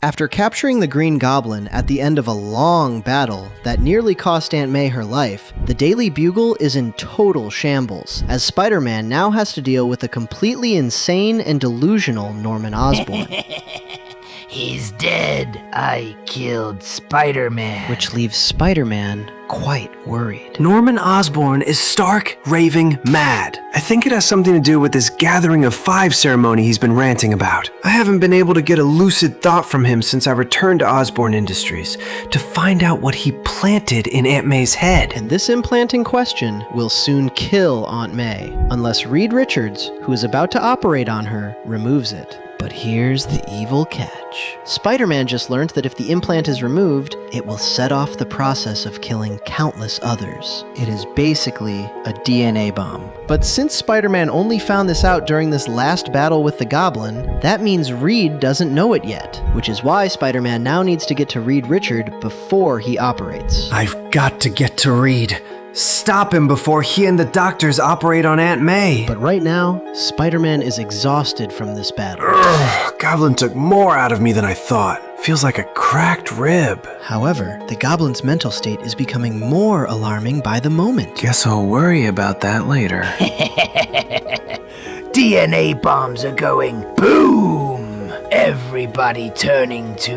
After capturing the Green Goblin at the end of a long battle that nearly cost Aunt May her life, the Daily Bugle is in total shambles, as Spider-Man now has to deal with a completely insane and delusional Norman Osborn. He's dead. I killed Spider-Man. Which leaves Spider-Man quite worried. Norman Osborn is stark, raving mad. I think it has something to do with this Gathering of Five ceremony he's been ranting about. I haven't been able to get a lucid thought from him since I returned to Osborn Industries to find out what he planted in Aunt May's head. And this implant in question will soon kill Aunt May, unless Reed Richards, who is about to operate on her, removes it. But here's the evil catch. Spider-Man just learned that if the implant is removed, it will set off the process of killing countless others. It is basically a DNA bomb. But since Spider-Man only found this out during this last battle with the Goblin, that means Reed doesn't know it yet, which is why Spider-Man now needs to get to Reed Richard before he operates. I've got to get to Reed. Stop him before he and the doctors operate on Aunt May. But right now, Spider-Man is exhausted from this battle. Goblin took more out of me than I thought. Feels like a cracked rib. However, the Goblin's mental state is becoming more alarming by the moment. Guess I'll worry about that later. DNA bombs are going boom. Everybody turning to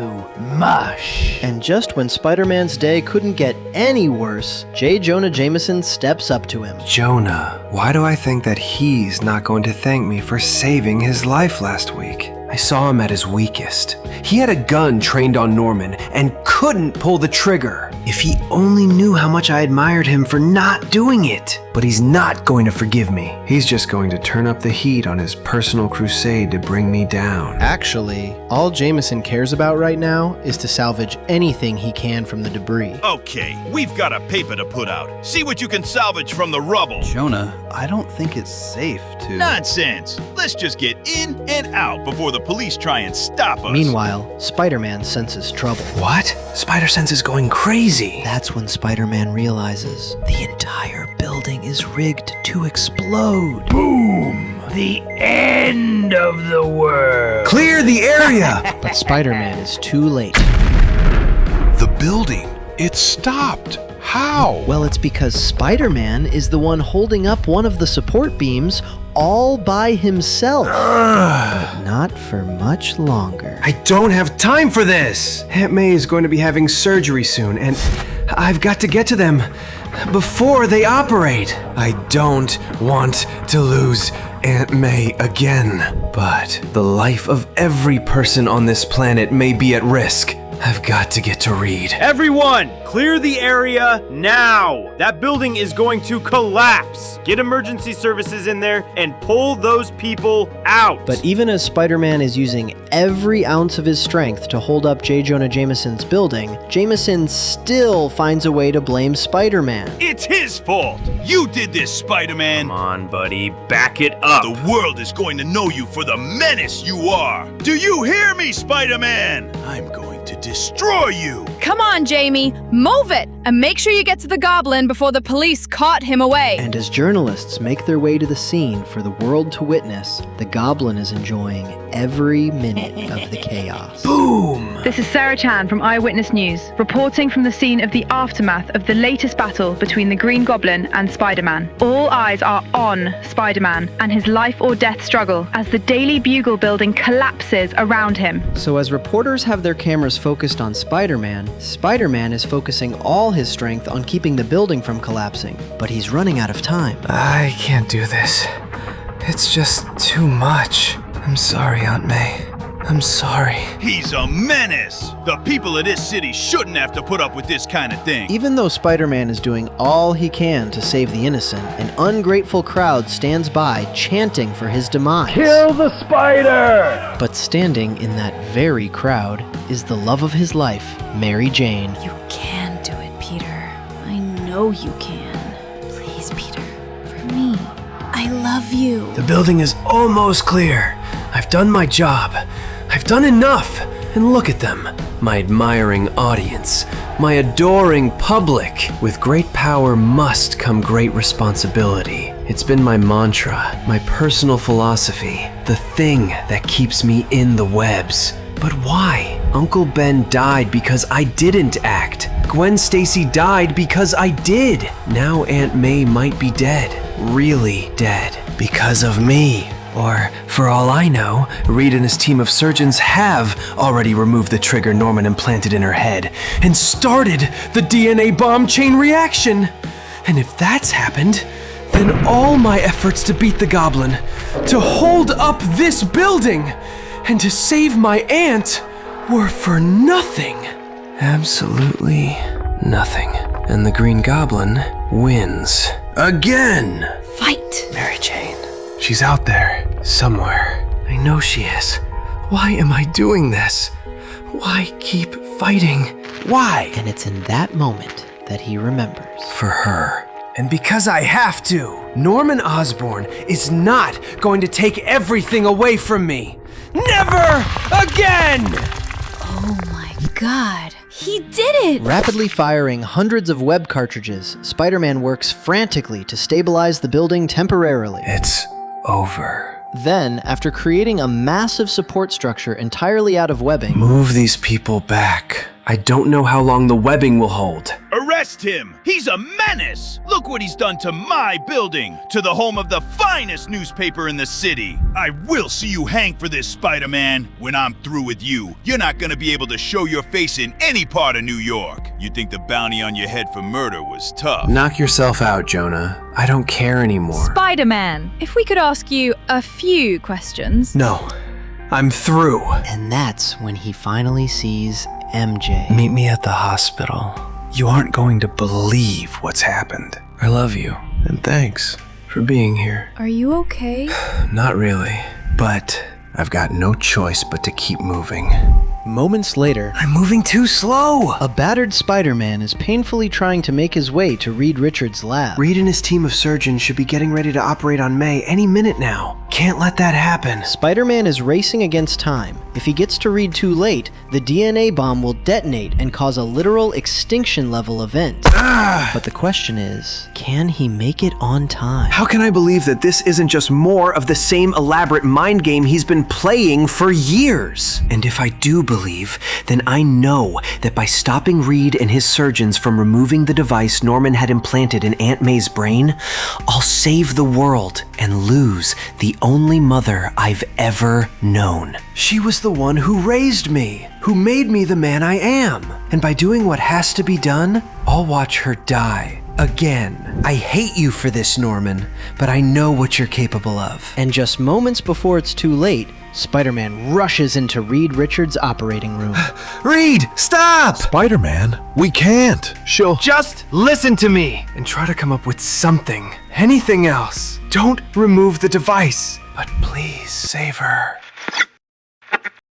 mush. And just when Spider-Man's day couldn't get any worse, J. Jonah Jameson steps up to him. Jonah, why do I think that he's not going to thank me for saving his life last week? I saw him at his weakest. He had a gun trained on Norman and couldn't pull the trigger. If he only knew how much I admired him for not doing it. But he's not going to forgive me. He's just going to turn up the heat on his personal crusade to bring me down. Actually, all Jameson cares about right now is to salvage anything he can from the debris. Okay, we've got a paper to put out. See what you can salvage from the rubble. Jonah, I don't think it's safe to... Nonsense! Let's just get in and out before the police try and stop us. Meanwhile, Spider-Man senses trouble. What? Spider-Sense is going crazy. That's when Spider-Man realizes the entire building is rigged to explode. Boom! The end of the world. Clear the area! But Spider-Man is too late. The building, it stopped. How? Well, it's because Spider-Man is the one holding up one of the support beams all by himself. But not for much longer. I don't have time for this! Aunt May is going to be having surgery soon, and I've got to get to them before they operate. I don't want to lose Aunt May again. But the life of every person on this planet may be at risk. I've got to get to Reed. Everyone, clear the area now! That building is going to collapse! Get emergency services in there and pull those people out! But even as Spider-Man is using every ounce of his strength to hold up J. Jonah Jameson's building, Jameson still finds a way to blame Spider-Man. It's his fault! You did this, Spider-Man! Come on, buddy, back it up! The world is going to know you for the menace you are! Do you hear me, Spider-Man? I'm going to destroy you! Come on, Jamie, move it! And make sure you get to the Goblin before the police caught him away! And as journalists make their way to the scene for the world to witness, the Goblin is enjoying every minute of the chaos. Boom! This is Sarah Chan from Eyewitness News, reporting from the scene of the aftermath of the latest battle between the Green Goblin and Spider-Man. All eyes are on Spider-Man and his life or death struggle as the Daily Bugle building collapses around him. So as reporters have their cameras focused on Spider-Man, Spider-Man is focusing all his strength on keeping the building from collapsing, but he's running out of time. I can't do this. It's just too much. I'm sorry, Aunt May. I'm sorry. He's a menace! The people of this city shouldn't have to put up with this kind of thing. Even though Spider-Man is doing all he can to save the innocent, an ungrateful crowd stands by chanting for his demise. Kill the spider! But standing in that very crowd is the love of his life, Mary Jane. You can do it, Peter. I know you can. Please, Peter, for me. I love you. The building is almost clear. I've done my job. I've done enough. And look at them, my admiring audience, my adoring public. With great power must come great responsibility. It's been my mantra, my personal philosophy, the thing that keeps me in the webs. But why? Uncle Ben died because I didn't act. Gwen Stacy died because I did. Now Aunt May might be dead. Really dead. Because of me. Or, for all I know, Reed and his team of surgeons have already removed the trigger Norman implanted in her head and started the DNA bomb chain reaction. And if that's happened, then all my efforts to beat the goblin, to hold up this building, and to save my aunt were for nothing. Absolutely nothing. And the Green Goblin wins. Again! Fight! Mary Jane. She's out there, somewhere. I know she is. Why am I doing this? Why keep fighting? Why? And it's in that moment that he remembers. For her. And because I have to, Norman Osborn is not going to take everything away from me. Never again! Oh my god. He did it! Rapidly firing hundreds of web cartridges, Spider-Man works frantically to stabilize the building temporarily. It's over. Then, after creating a massive support structure entirely out of webbing, Move these people back. I don't know how long the webbing will hold. Arrest him! He's a menace! Look what he's done to my building, to the home of the finest newspaper in the city. I will see you hang for this, Spider-Man. When I'm through with you, you're not gonna be able to show your face in any part of New York. You think the bounty on your head for murder was tough? Knock yourself out, Jonah. I don't care anymore. Spider-Man, if we could ask you a few questions. No, I'm through. and that's when he finally sees MJ. Meet me at the hospital. You aren't going to believe what's happened. I love you, and thanks for being here. Are you okay? Not really, but I've got no choice but to keep moving. Moments later, I'm moving too slow! a battered Spider-Man is painfully trying to make his way to Reed Richards' lab. Reed and his team of surgeons should be getting ready to operate on May any minute now. Can't let that happen. Spider-Man is racing against time. If he gets to Reed too late, the DNA bomb will detonate and cause a literal extinction-level event. But the question is, can he make it on time? How can I believe that this isn't just more of the same elaborate mind game he's been playing for years? And if I do believe, then I know that by stopping Reed and his surgeons from removing the device Norman had implanted in Aunt May's brain, I'll save the world and lose the only mother I've ever known. She was the one who raised me, who made me the man I am. And by doing what has to be done, I'll watch her die. Again. I hate you for this, Norman, but I know what you're capable of. And just moments before it's too late, Spider-Man rushes into Reed Richards' operating room. Reed, stop! Spider-Man, we can't. She'll... Just listen to me and try to come up with something. Anything else. Don't remove the device. But please save her.